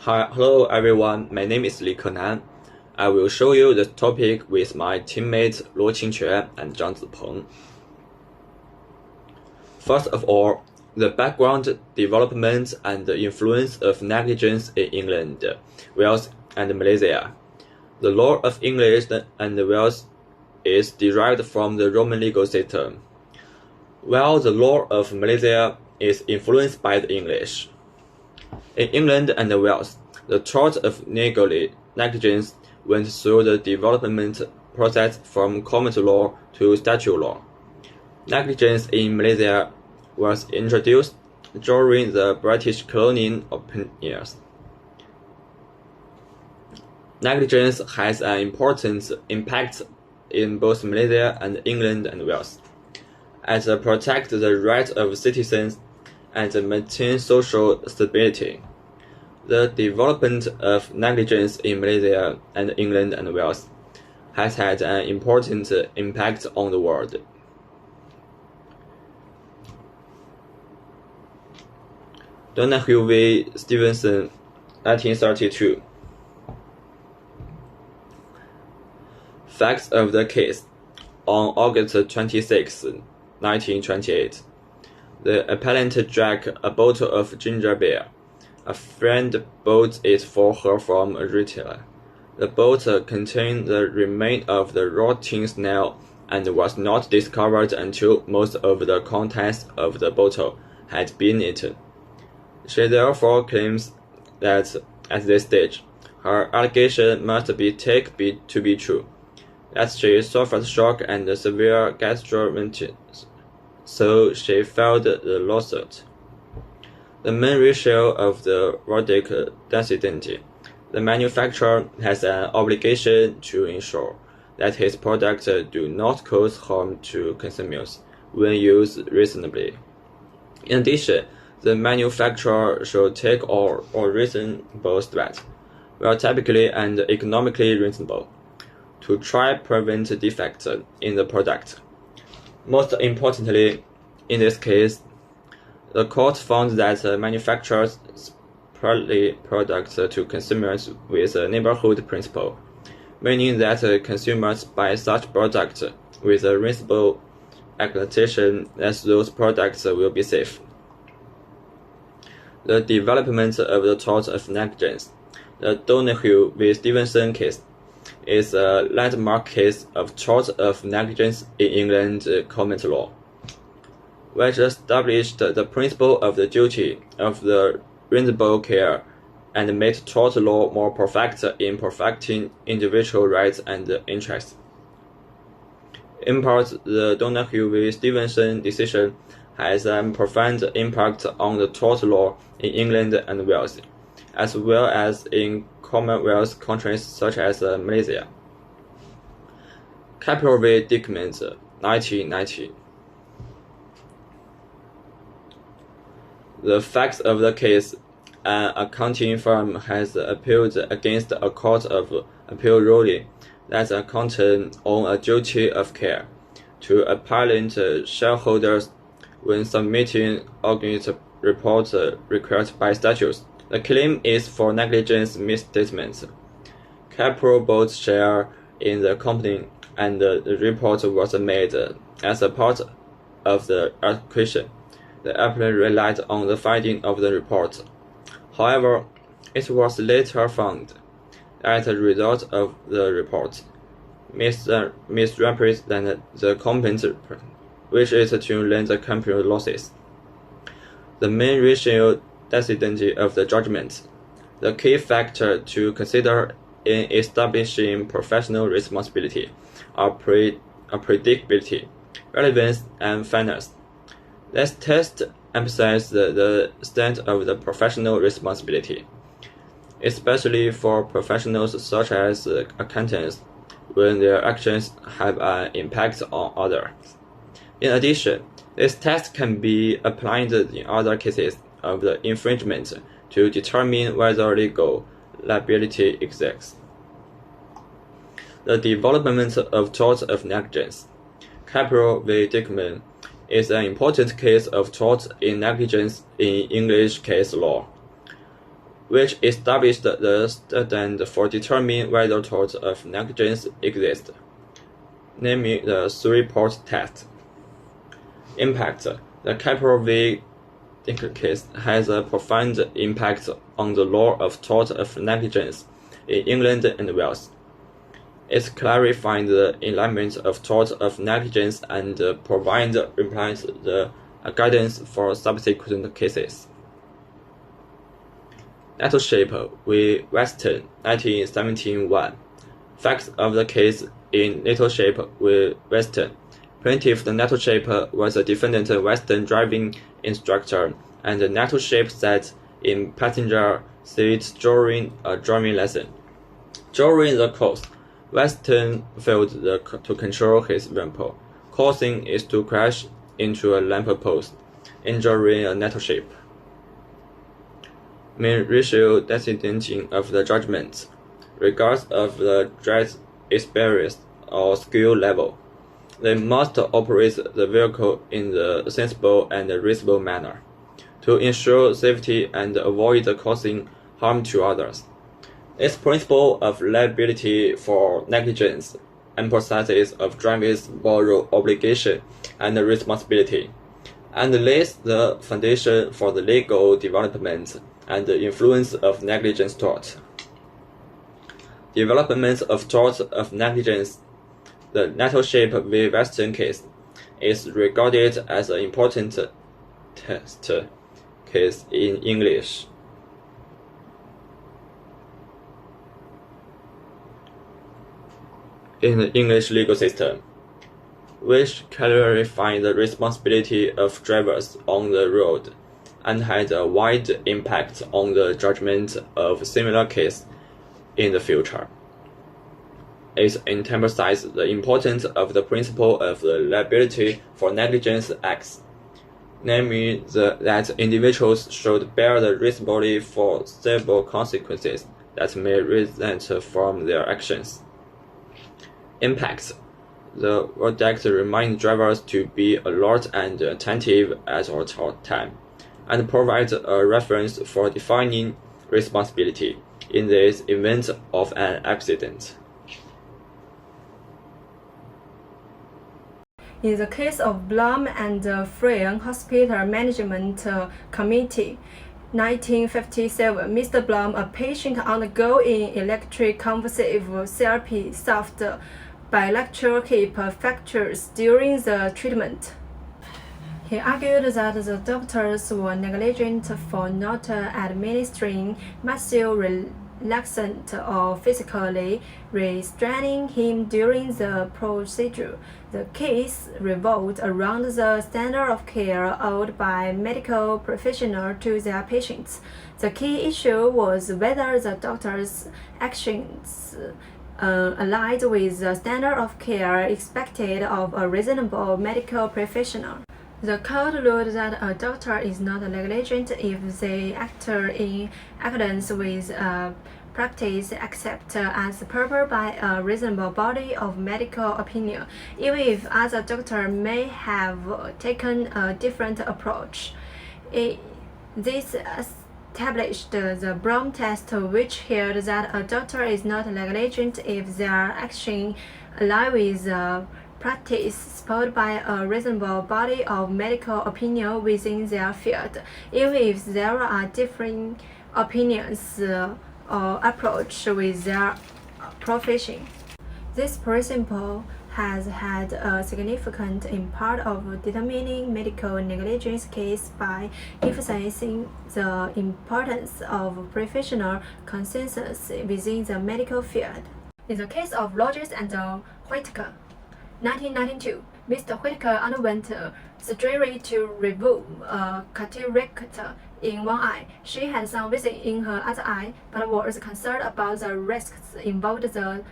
Hello everyone, my name is Li Kenan. I will show you the topic with my teammates Luo Qingquan and Zhang Zipeng. First of all, the background, development, and the influence of negligence in England, Wales, and Malaysia. The law of England and Wales is derived from the Roman legal system, while the law of Malaysia is influenced by the English. In England and Wales, the tort of negligence went through the development process from common law to statute law. Negligence in Malaysia was introduced during the British colonial years. Negligence has an important impact in both Malaysia and England and Wales, as it protects the rights of citizens and maintain social stability. The development of negligence in Malaysia and England and Wales has had an important impact on the world. Donahue v. Stevenson, 1932. Facts of the case. On August 26, 1928, the appellant drank a bottle of ginger beer. A friend bought it for her from a retailer. The bottle contained the remains of the rotting snail and was not discovered until most of the contents of the bottle had been eaten. She therefore claims that at this stage, her allegation must be taken to be true, that she suffered shock and severe gastroenteritis, so she filed the lawsuit. The main ratio of the verdict density. The manufacturer has an obligation to ensure that his products do not cause harm to consumers when used reasonably. In addition, the manufacturer should take all reasonable steps, well typically and economically reasonable, to try prevent defects in the product. Most importantly, in this case, the court found that manufacturers supply products to consumers with a neighborhood principle, meaning that consumers buy such products with a reasonable expectation that those products will be safe. The development of the tort of negligence, the Donahue v. Stevenson case, is a landmark case of tort of negligence in England common law, which established the principle of the duty of the reasonable care and made tort law more perfect in protecting individual rights and interests. In part, the Donahue v. Stevenson decision has a profound impact on the tort law in England and Wales, as well as in Commonwealth countries such as Malaysia. Capital v. Dickman, 1990. The facts of the case: an accounting firm has appealed against a court of appeal ruling that accountants owe a duty of care to apparent shareholders when submitting audit reports required by statutes. The claim is for negligence misstatements. Capital bought share in the company, and the report was made as a part of the acquisition. The appellant relied on the finding of the report. However, it was later found that as a result of the report misrepresented the company, which is to lend the company losses. The main ratio density of the judgment. The key factor to consider in establishing professional responsibility are predictability, relevance, and fairness. This test emphasizes the extent of the professional responsibility, especially for professionals such as accountants, when their actions have an impact on others. In addition, this test can be applied in other cases of the infringement to determine whether legal liability exists. The development of tort of negligence. Capital v. Dickman is an important case of tort in negligence in English case law, which established the standard for determining whether torts of negligence exist, namely the three-part test. Impact. The Capital V case has a profound impact on the law of tort of negligence in England and Wales. It clarifies the alignment of tort of negligence and provides the guidance for subsequent cases. Nettleship v. Weston, 1971. Facts of the case in Nettleship v. Weston. Plaintiff Nettleship was a defendant Weston driving instructor, and Nettleship sat in passenger seat during a driving lesson. During the course, Weston failed to control his vehicle, causing it to crash into a lamp post, injuring Nettleship. Main ratio decision of the judgment, regardless of the driver's experience or skill level. They must operate the vehicle in the sensible and reasonable manner to ensure safety and avoid causing harm to others. This principle of liability for negligence emphasizes of driver's moral obligation and responsibility, and lays the foundation for the legal development and the influence of negligence tort. Development of tort of negligence. The Nettleship v. Weston case is regarded as an important test case in English. In the English legal system, which clarifies the responsibility of drivers on the road and had a wide impact on the judgment of similar cases in the future. It emphasizes the importance of the principle of the liability for negligence acts, namely that individuals should bear the responsibility for civil consequences that may result from their actions. Impact. The verdict reminds drivers to be alert and attentive at all times, and provides a reference for defining responsibility in the event of an accident. In the case of Blum and Friend Hospital Management Committee, 1957, Mr. Blum, a patient undergoing electroconvulsive therapy, suffered bilateral hip fractures during the treatment. He argued that the doctors were negligent for not administering muscle relaxant or physically restraining him during the procedure. The case revolved around the standard of care owed by medical professionals to their patients. The key issue was whether the doctor's actions aligned with the standard of care expected of a reasonable medical professional. The court ruled that a doctor is not negligent if they act in accordance with a practice accepted as proper by a reasonable body of medical opinion, even if other doctors may have taken a different approach. This established the Blum test, which held that a doctor is not negligent if their action align with the practice supported by a reasonable body of medical opinion within their field, even if there are differing opinions or approach with their profession. This principle has had a significant impact of determining medical negligence cases by emphasizing the importance of professional consensus within the medical field. In the case of Rogers and Whitaker, 1992, Mr. Whitaker underwent surgery to remove a cataract in one eye. She had some vision in her other eye, but was concerned about the risks involved in the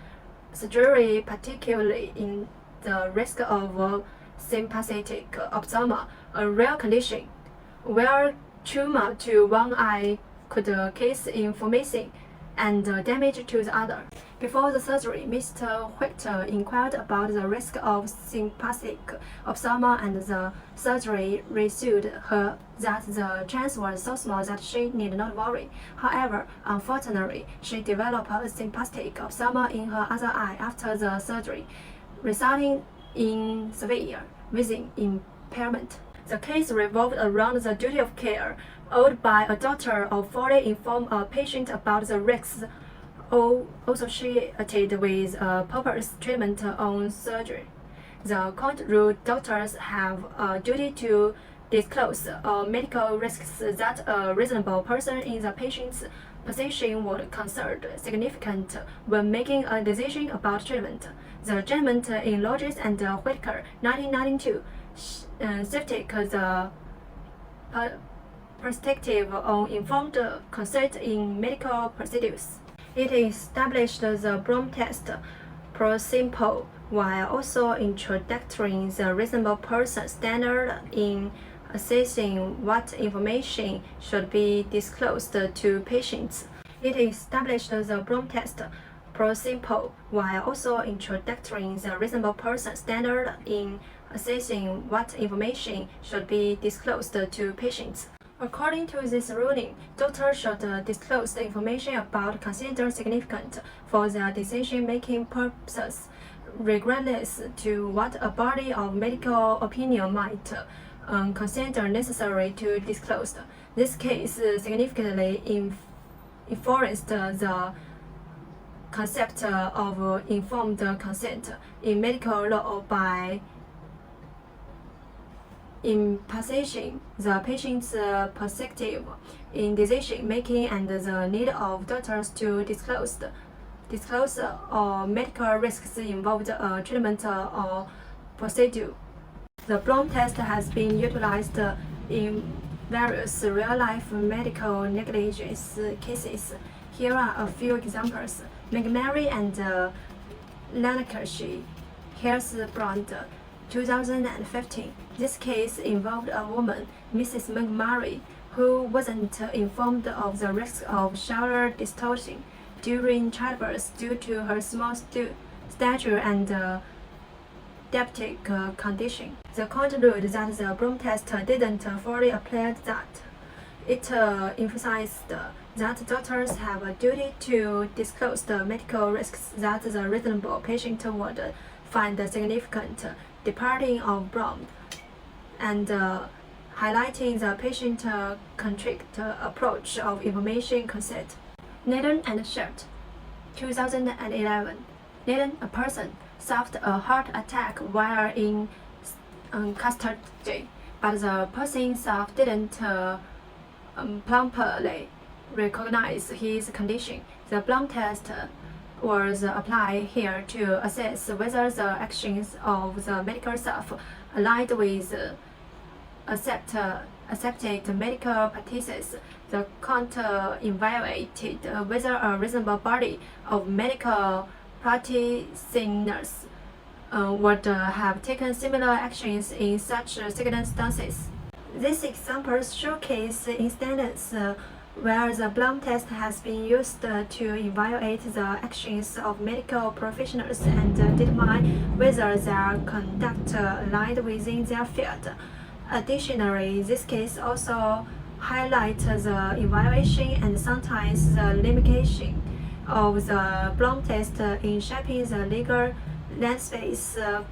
surgery, particularly in the risk of sympathetic ophthalmia, a rare condition where tumor to one eye could cause inflammation and damage to the other. Before the surgery, Mr. Whitter inquired about the risk of sympathetic obsama, and the surgery reassured her that the chance was so small that she need not worry. However, unfortunately, she developed a sympathetic obsama in her other eye after the surgery, resulting in severe vision impairment. The case revolved around the duty of care owed by a doctor of fully inform a patient about the risks associated with purpose treatment on surgery. The court ruled doctors have a duty to disclose medical risks that a reasonable person in the patient's position would consider significant when making a decision about treatment. The judgment in Lodges and Whitaker, 1992, shifted the perspective on informed consent in medical procedures. It established the Bloom test principle while also introducing the reasonable person standard in assessing what information should be disclosed to patients. It established the Bloom test principle while also introducing the reasonable person standard in assessing what information should be disclosed to patients. According to this ruling, doctors should disclose the information about considered significant for their decision-making purposes, regardless to what a body of medical opinion might consider necessary to disclose. This case significantly influenced the concept of informed consent in medical law by emphasizing the patient's perspective in decision making and the need of doctors to disclose medical risks involved treatment or procedure. The Bloom test has been utilized in various real-life medical negligence cases. Here are a few examples. McMary and Lancashire Hillsbrand, 2015. This case involved a woman, Mrs. McMurray, who wasn't informed of the risk of shoulder distortion during childbirth due to her small stature and diabetic condition. The court ruled that the Bloom test didn't fully apply that. It emphasized that doctors have a duty to disclose the medical risks that the reasonable patient would find significant, departing of Bloom, and highlighting the patient-centric approach of information consent. Nathan and Shirt, 2011. Nathan, a person, suffered a heart attack while in custody, but the person himself didn't promptly recognize his condition. The Bloom test was applied here to assess whether the actions of the medical staff aligned with accepted medical practices. The court evaluated whether a reasonable body of medical practitioners would have taken similar actions in such circumstances. These examples showcase instances where the Bloom test has been used to evaluate the actions of medical professionals and determine whether their conduct aligned within their field. Additionally, this case also highlights the evaluation and sometimes the limitation of the Bloom test in shaping the legal landscape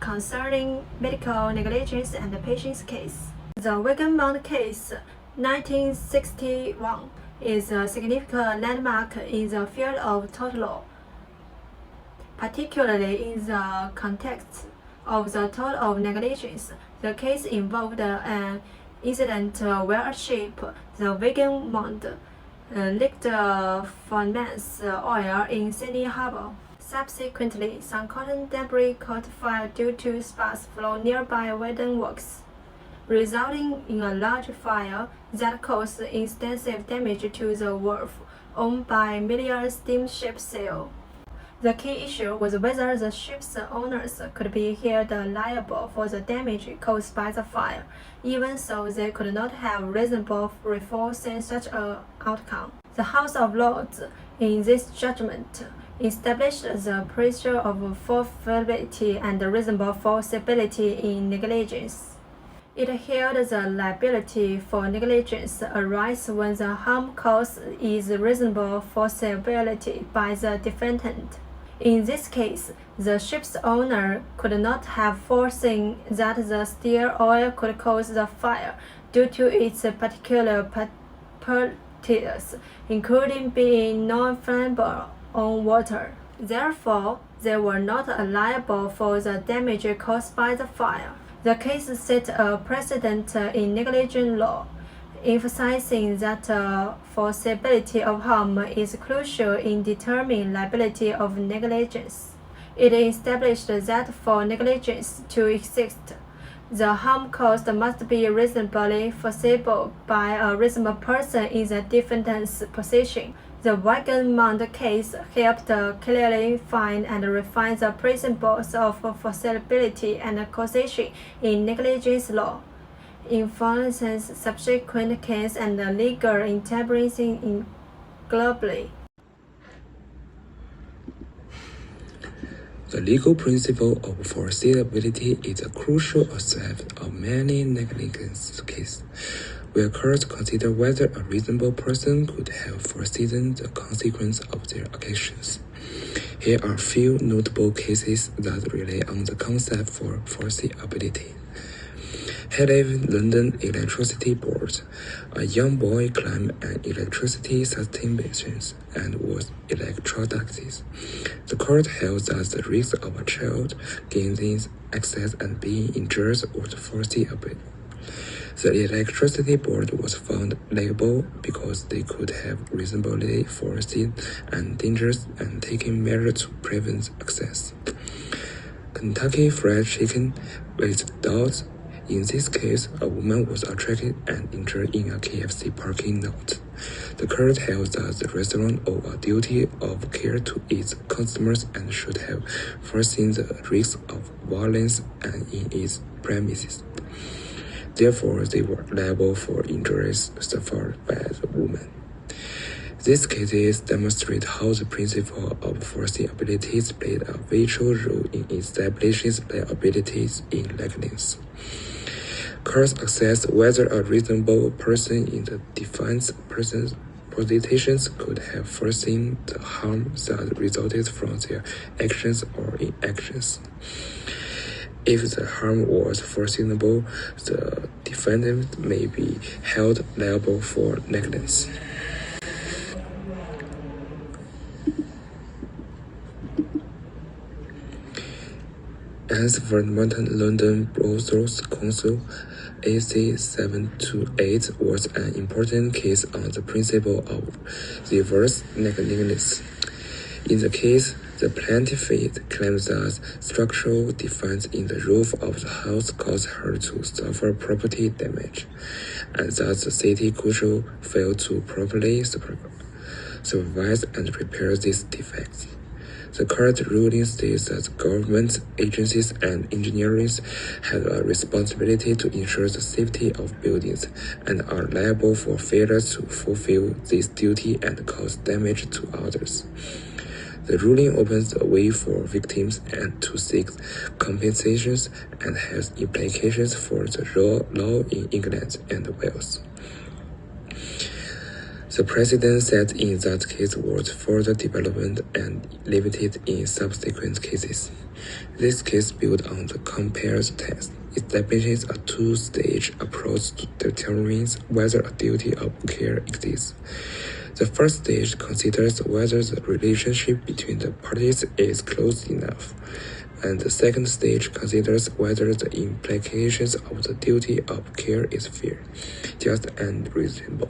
concerning medical negligence and the patient's case. The Wigan case, 1961, is a significant landmark in the field of tort law, particularly in the context of the tort of negligence. The case involved an incident where a ship, the Wigan leaked furnace oil in Sydney Harbour. Subsequently, some cotton debris caught fire due to sparks from nearby Wigan works, resulting in a large fire that caused extensive damage to the wharf owned by Million Steamship Sail. The key issue was whether the ship's owners could be held liable for the damage caused by the fire, even so they could not have reasonable recourse in such an outcome. The House of Lords, in this judgment, established the principle of foreseeability and reasonable foreseeability in negligence. It held the liability for negligence arises when the harm caused is reasonable foreseeability by the defendant. In this case, the ship's owner could not have foreseen that the steel oil could cause the fire due to its particular properties, including being non-flammable on water. Therefore, they were not liable for the damage caused by the fire. The case set a precedent in negligence law, emphasizing that foreseeability of harm is crucial in determining liability of negligence. It established that for negligence to exist, the harm caused must be reasonably foreseeable by a reasonable person in the defendant's position. The Wagenmund case helped clearly find and refine the principles of foreseeability and causation in negligence law, influencing subsequent cases and legal interpretation globally. The legal principle of foreseeability is a crucial aspect of many negligence cases, where courts consider whether a reasonable person could have foreseen the consequence of their actions. Here are a few notable cases that rely on the concept for foreseeability. Head of London Electricity Board, a young boy climbed an electricity substation and was electrocuted. The court held that the risk of a child gaining access and being injured was foreseeable. The Electricity Board was found liable because they could have reasonably foreseen dangers and taken measures to prevent access. Kentucky Fried Chicken with dogs. In this case, a woman was attracted and injured in a KFC parking lot. The court held that the restaurant owed a duty of care to its customers and should have foreseen the risk of violence in its premises. Therefore, they were liable for injuries suffered by the woman. These cases demonstrate how the principle of foreseeability played a vital role in establishing liabilities in negligence. Courts assessed whether a reasonable person in the defense person's positions could have foreseen the harm that resulted from their actions or inactions. If the harm was foreseeable, the defendant may be held liable for negligence. As Vermont London Boroughs Council, AC 728 was an important case on the principle of reverse negligence. In the case, the plaintiff claims that structural defects in the roof of the house caused her to suffer property damage, and that the city council failed to properly supervise and repair these defects. The court ruling states that government agencies and engineers have a responsibility to ensure the safety of buildings and are liable for failure to fulfill this duty and cause damage to others. The ruling opens the way for victims and to seek compensations and has implications for the law in England and Wales. The precedent set in that case was further developed and limited in subsequent cases. This case built on the compares test, establishes a two-stage approach to determine whether a duty of care exists. The first stage considers whether the relationship between the parties is close enough, and the second stage considers whether the implications of the duty of care is fair, just, and reasonable.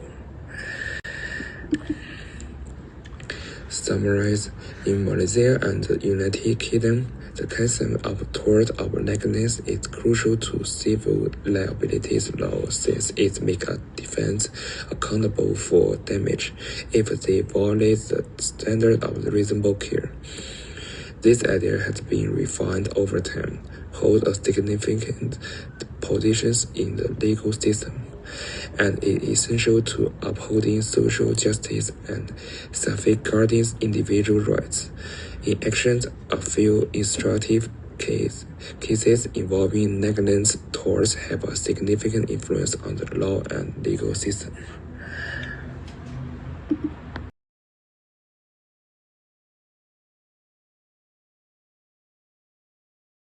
Summarized in Malaysia and the United Kingdom, the concept of tort of negligence is crucial to civil liabilities law since it makes a defense accountable for damage if they violate the standard of reasonable care. This idea has been refined over time, hold a significant positions in the legal system. and is essential to upholding social justice and safeguarding individual rights. In action, a few instructive cases involving negligence torts have a significant influence on the law and legal system.